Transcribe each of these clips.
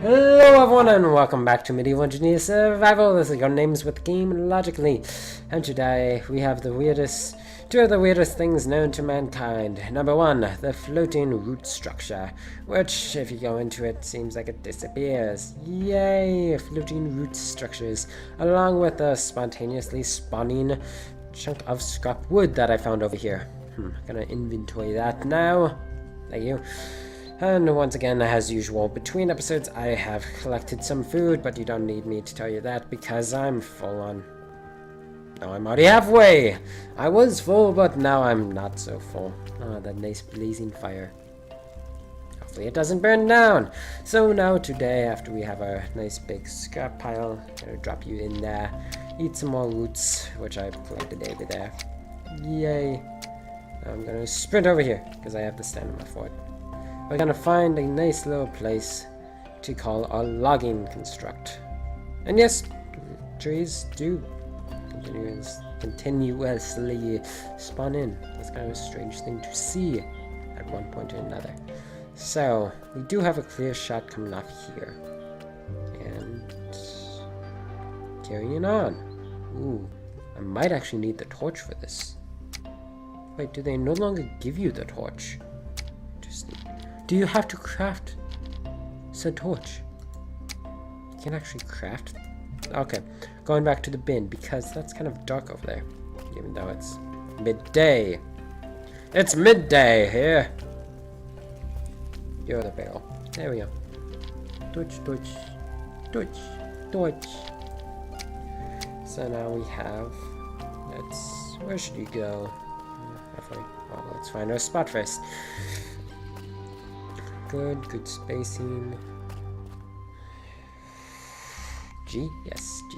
Hello everyone and welcome back to Medieval Engineer Survival. This is your names with the game logically. And today we have two of the weirdest things known to mankind. Number one, the floating root structure, which if you go into it seems like it disappears. Yay, floating root structures, along with the spontaneously spawning chunk of scrap wood that I found over here. Gonna inventory that now. Thank you. And once again, as usual, between episodes I have collected some food, but you don't need me to tell you that because I'm full on. Now I'm already halfway! I was full, but now I'm not so full. Ah, that nice blazing fire. Hopefully it doesn't burn down! So now today, after we have our nice big scrap pile, I'm gonna drop you in there, eat some more roots, which I planted over there. Yay! Now I'm gonna sprint over here, because I have to stand on my fort. We're gonna find a nice little place to call our logging construct. And yes, trees do continuously spawn in. That's kind of a strange thing to see at one point or another. So, we do have a clear shot coming off here. And carrying on. Ooh, I might actually need the torch for this. Wait, do they no longer give you the torch? Interesting. Do you have to craft said torch? You can actually craft. Okay, going back to the bin because that's kind of dark over there, even though it's midday. It's midday here. You're the barrel. There we go. Torch, torch, torch, torch. So now we have. Where should you go? Halfway. Well, let's find our spot first. Good spacing. G? Yes, G.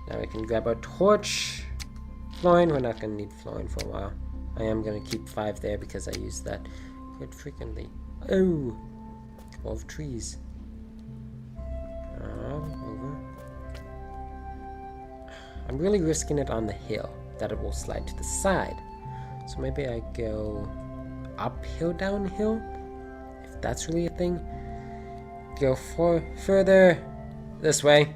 Now we can grab our torch. Flooring, we're not going to need flooring for a while. I am going to keep 5 there because I use that quite frequently. Oh! 12 trees. Over. I'm really risking it on the hill, that it will slide to the side. So maybe I go uphill, downhill? That's really a thing. Go further this way.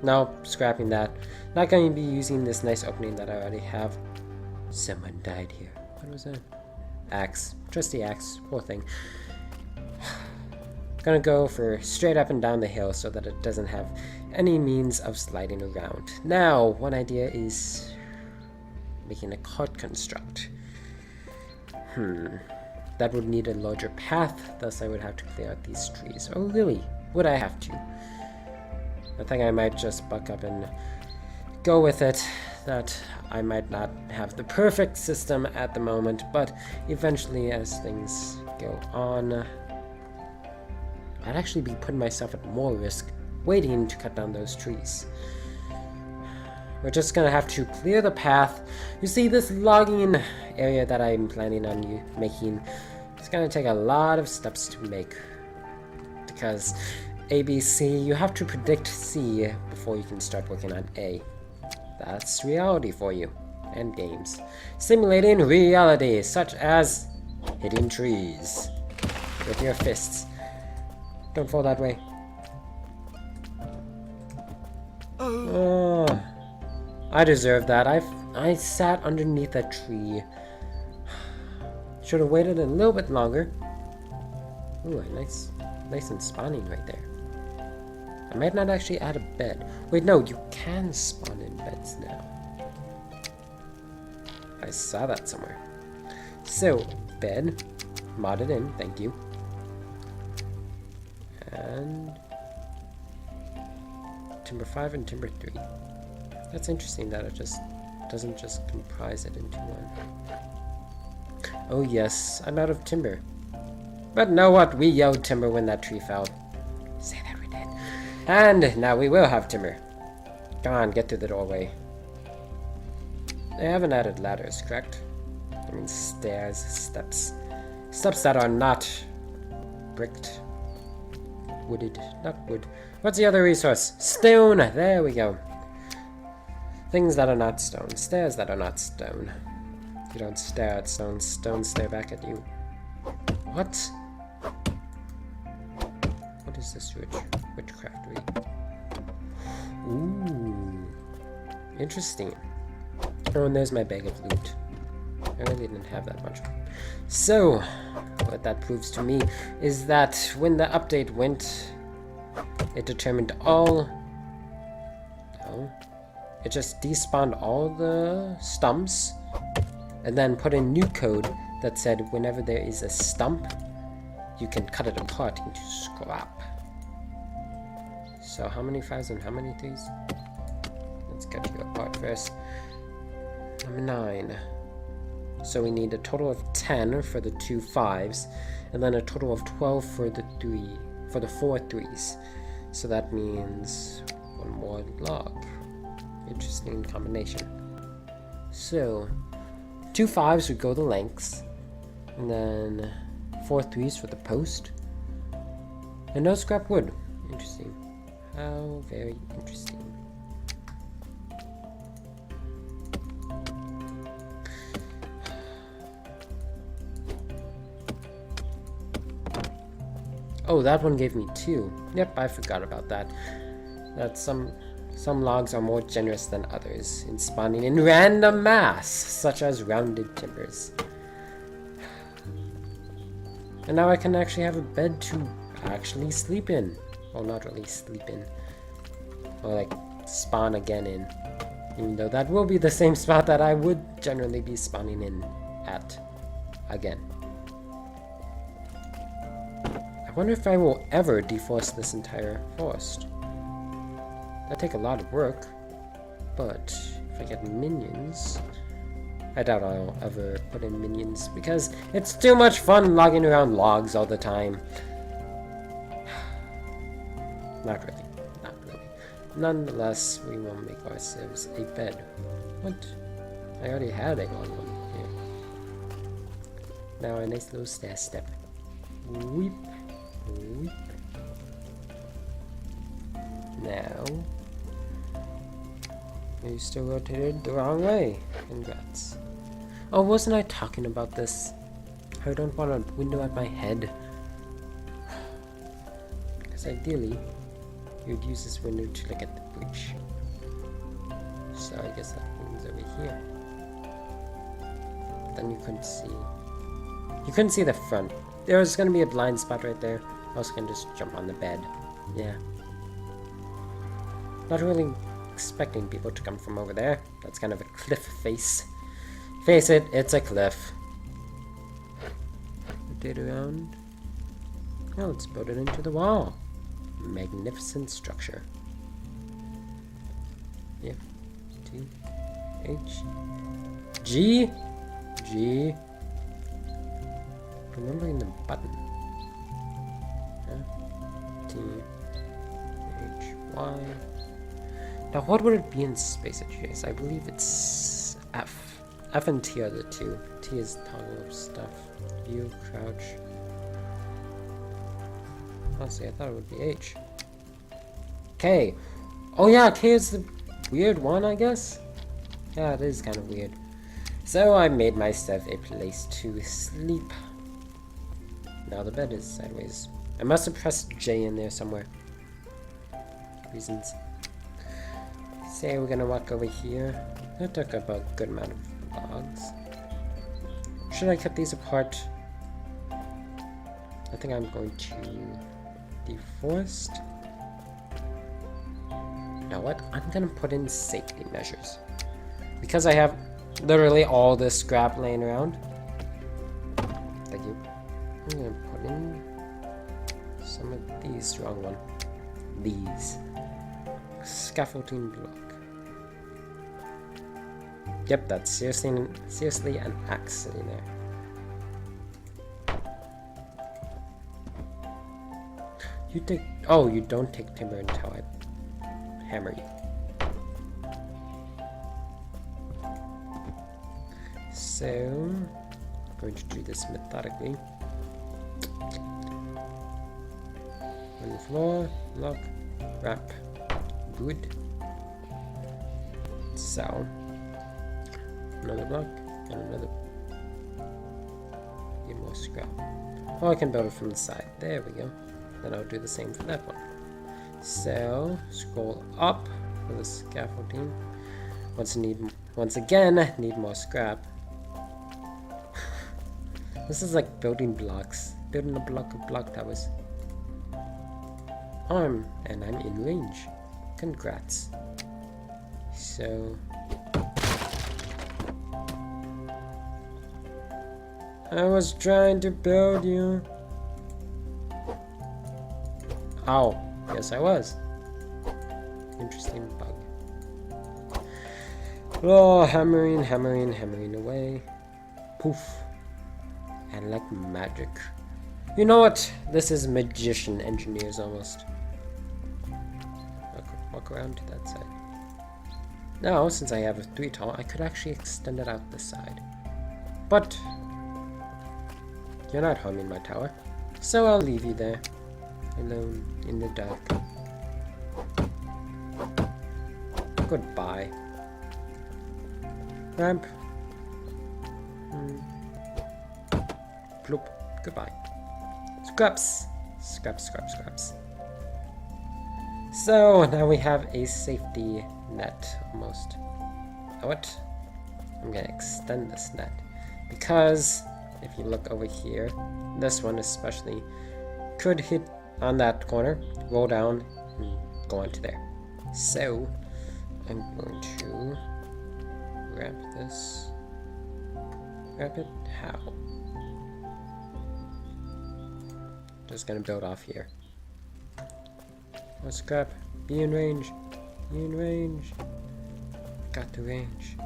No, scrapping that. Not going to be using this nice opening that I already have. Someone died here. What was that? Axe. Trusty axe. Poor thing. Gonna go for straight up and down the hill so that it doesn't have any means of sliding around. Now, one idea is making a cart construct. That would need a larger path, thus I would have to clear out these trees. Oh really? Would I have to? I think I might just buck up and go with it. That I might not have the perfect system at the moment, but eventually as things go on, I'd actually be putting myself at more risk waiting to cut down those trees. We're just gonna have to clear the path. You see, this logging area that I'm planning on making, it's gonna take a lot of steps to make. Because A, B, C, you have to predict C before you can start working on A. That's reality for you. And games. Simulating reality, such as hitting trees with your fists. Don't fall that way. Oh. I deserve that. I sat underneath a tree. Should have waited a little bit longer. Ooh, nice and spawning right there. I might not actually add a bed. Wait, no, you can spawn in beds now. I saw that somewhere. So, bed. Modded in, thank you. And timber 5 and timber 3. That's interesting that it just doesn't just comprise it into one. Oh yes, I'm out of timber. But know what? We yelled timber when that tree fell. Say that we did. And now we will have timber. Come on, get through the doorway. They haven't added ladders, correct? I mean stairs, steps. Steps that are not bricked. Wooded, not wood. What's the other resource? Stone! There we go. Things that are not stone. Stairs that are not stone. You don't stare at stone. Stones stare back at you. What? is this witchcraftery? Ooh, interesting. Oh, and there's my bag of loot. I really didn't have that much. So, what that proves to me is that when the update went, it determined all... No. It just despawned all the stumps and then put in new code that said whenever there is a stump, you can cut it apart into scrap. So how many 5s and how many 3s? Let's cut you apart first. Number 9. So we need a total of 10 for the 2 5s, and then a total of 12 for the 4 3s. So that means 1 more log. Interesting combination. So 2 5s would go the lengths, and then 4 3s for the post, and no scrap wood. Interesting. How very interesting. Oh, that one gave me 2. Yep, I forgot about that. That some logs are more generous than others in spawning in random mass, such as rounded timbers. And now I can actually have a bed to actually sleep in. Well, not really sleep in. Or like spawn again in. Even though that will be the same spot that I would generally be spawning in at again. I wonder if I will ever deforest this entire forest. That'd take a lot of work, but if I get minions, I doubt I'll ever put in minions because it's too much fun logging around logs all the time. Not really, not really. Nonetheless, we will make ourselves a bed. What? I already had a long one here. Now a nice little stair step. Weep. Weep. Now, you still rotated the wrong way. Congrats. Oh, wasn't I talking about this? I don't want a window at my head. Because ideally, you'd use this window to look at the bridge. So I guess that means over here. Then you couldn't see. You couldn't see the front. There was going to be a blind spot right there. I was going to just jump on the bed. Yeah. Not really expecting people to come from over there. That's kind of a cliff face. Face it, it's a cliff. Rotate around. Now let's build it into the wall. Magnificent structure. Yeah. T. H. G. G. Remembering the button. Yeah. T. H. Y. Now, what would it be in space education? I believe it's F. F and T are the 2. T is toggle of stuff. U, crouch. Honestly, I thought it would be H. K. Oh yeah, K is the weird one, I guess? Yeah, it is kind of weird. So I made myself a place to sleep. Now the bed is sideways. I must have pressed J in there somewhere. Reasons. Say we're gonna walk over here. That took up a good amount of logs. Should I cut these apart? I think I'm going to deforest. You know what? I'm gonna put in safety measures. Because I have literally all this scrap laying around. Thank you. I'm gonna put in some of these. Wrong one. These. Scaffolding block. Yep, that's seriously an axe sitting there. You take... Oh, you don't take timber until I hammer you. So, I'm going to do this methodically. On the floor, lock, wrap. Good. So, another block, and another. Get more scrap. Oh, I can build it from the side. There we go. then I'll do the same for that one. So scroll up for the scaffolding. Once again, need more scrap. This is like building blocks. Building a block of block towers. And I'm in range. Congrats. So I was trying to build you. Ow. Yes, I was. Interesting bug. Oh, hammering away. Poof. And like magic. You know what? This is magician engineers almost. Walk around to that side. Now, since I have a 3 tall, I could actually extend it out this side. But you're not harming my tower, so I'll leave you there, alone in the dark. Goodbye. Ramp. Bloop. Goodbye. Scraps. Scraps. So now we have a safety net almost. Oh, what? I'm gonna extend this net because if you look over here, this one especially could hit on that corner, roll down, and go onto there. So I'm going to wrap this. Wrap it how? Just gonna build off here. Oh, scrap. Be in range. Be in range. Got the range.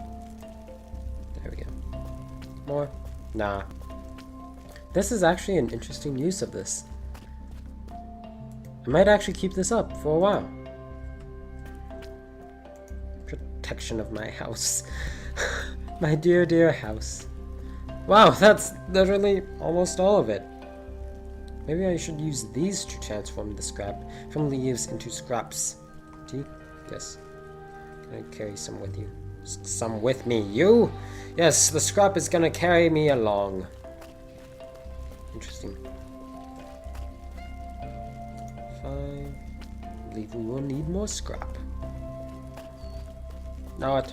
There we go. More? Nah. This is actually an interesting use of this. I might actually keep this up for a while. Protection of my house. My dear house. Wow, that's literally almost all of it. Maybe I should use these to transform the scrap from leaves into scraps. See? Yes. Can I carry some with you? Some with me. You? Yes, the scrap is gonna carry me along. Interesting. 5. I believe we will need more scrap. Now what?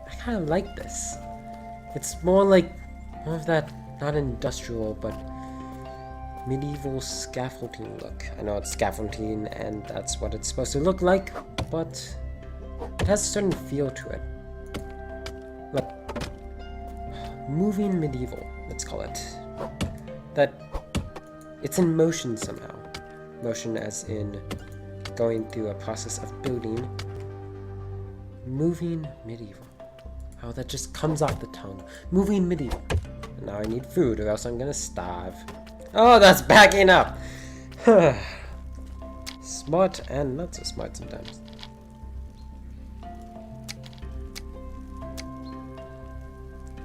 I kind of like this. It's more like more of that, not industrial, but medieval scaffolding look. I know it's scaffolding and that's what it's supposed to look like, but it has a certain feel to it. Like moving medieval, let's call it. That it's in motion somehow. Motion as in going through a process of building. Moving medieval. Oh, that just comes off the tongue. Moving medieval. And now I need food or else I'm gonna starve. Oh, that's backing up! Smart and not so smart sometimes.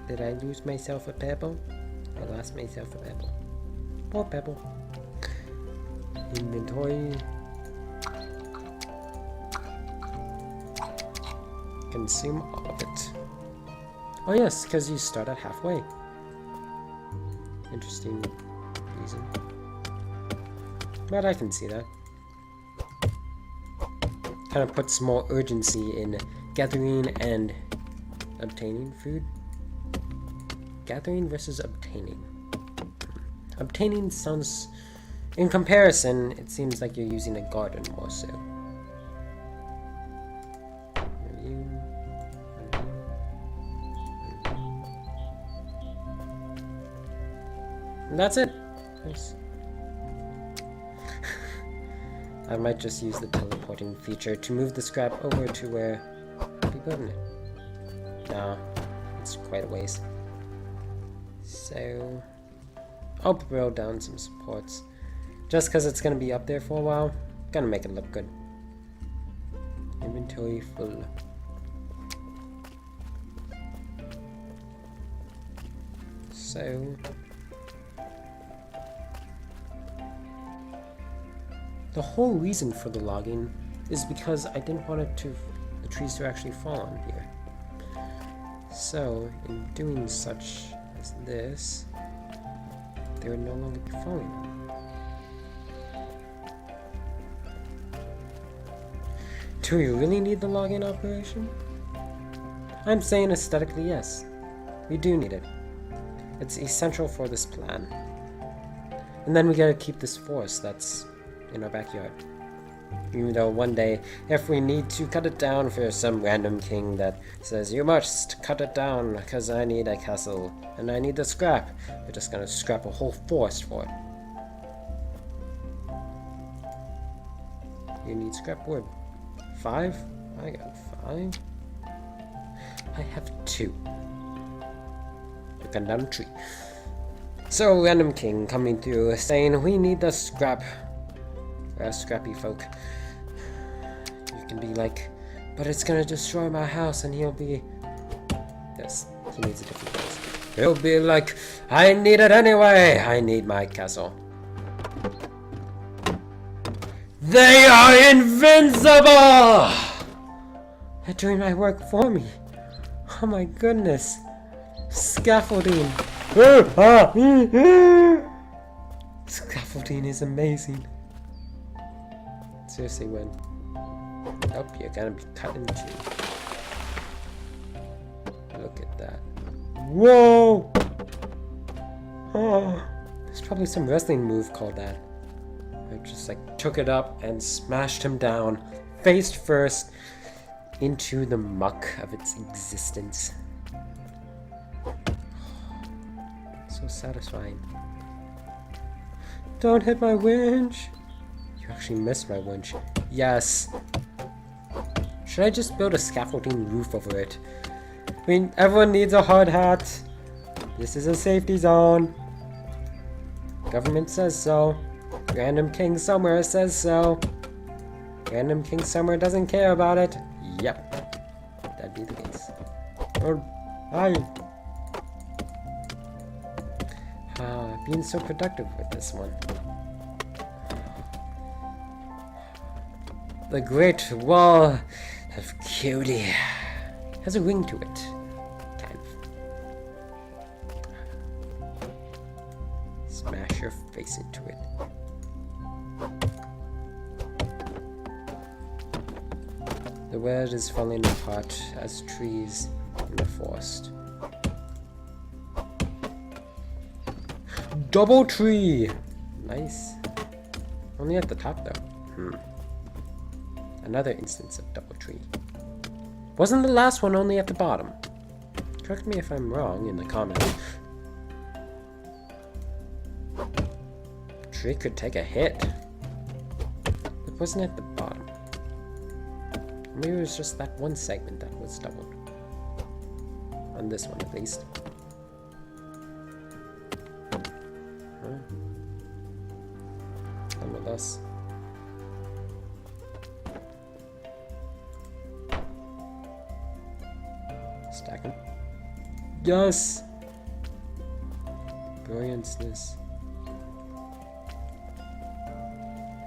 Did I lose myself a pebble? I lost myself a pebble. Poor pebble. Inventory. Consume all of it. Oh yes, because you start at halfway. Interesting reason. But I can see that. Kind of puts more urgency in gathering and obtaining food. Gathering versus obtaining. Obtaining sounds... In comparison, it seems like you're using a garden more so. And that's it. Nice. I might just use the teleporting feature to move the scrap over to where I'll be building it. No, it's quite a ways. So I'll build down some supports. Just because it's going to be up there for a while, gonna make it look good. Inventory full. So the whole reason for the logging is because I didn't want the trees to actually fall on here. So in doing such as this, they would no longer be falling. Do we really need the login operation? I'm saying aesthetically, yes. We do need it. It's essential for this plan. And then we gotta keep this forest that's in our backyard. Even though one day, if we need to cut it down for some random king that says, you must cut it down because I need a castle and I need the scrap, we're just gonna scrap a whole forest for it. You need scrap wood. 5? I got 5. I have 2. We cut down a tree. So, random king coming through saying, we need the scrap. We're scrappy folk. You can be like, but it's gonna destroy my house, and he'll be... Yes, he needs a different place. He'll be like, I need it anyway! I need my castle. They are invincible! They're doing my work for me. Oh my goodness. Scaffolding. Scaffolding is amazing. Seriously, when? Nope, you're gonna be cut in two. Look at that. Whoa! Oh, there's probably some wrestling move called that. I just like took it up and smashed him down, face first, into the muck of its existence. So satisfying. Don't hit my winch! You actually missed my winch. Yes. Should I just build a scaffolding roof over it? I mean, everyone needs a hard hat. This is a safety zone. Government says so. Random king somewhere says so. Random king somewhere doesn't care about it. Yep. That'd be the case. Or, being so productive with this one. The Great Wall of Cutie has a ring to it. Kind of. Smash your face into it. The world is falling apart as trees in the forest. Double tree! Nice. Only at the top though. Another instance of double tree. Wasn't the last one only at the bottom? Correct me if I'm wrong in the comments. Tree could take a hit. It wasn't at the bottom. Maybe it was just that one segment that was doubled. On this one at least. Come with us. Stack them. Yes! Brilliantness.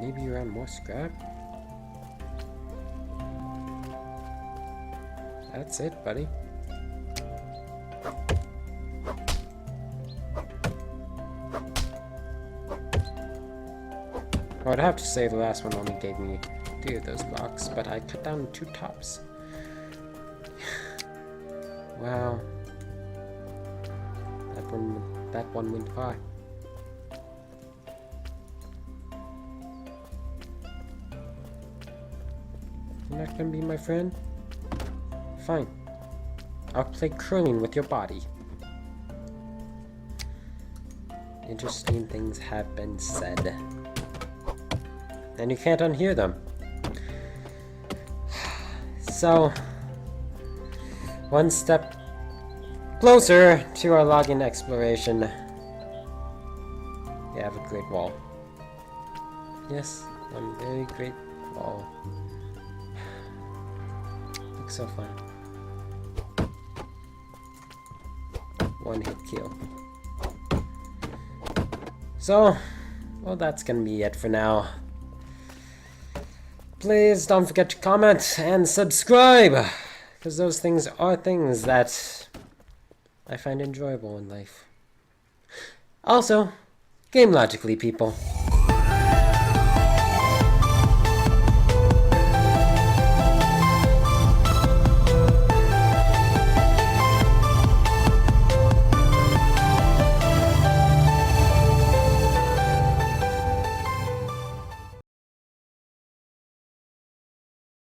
Maybe around more scrap? That's it, buddy. I would have to say the last one only gave me 3 of those blocks, but I cut down 2 tops. Wow. That one went far. You're not gonna be my friend? Fine. I'll play curling with your body. Interesting things have been said. And you can't unhear them. So, one step closer to our login exploration. We have a great wall. Yes, one very great wall. Looks so fun. One hit kill. So, well, that's gonna be it for now. Please don't forget to comment and subscribe, because those things are things that I find enjoyable in life. Also, game logically, people.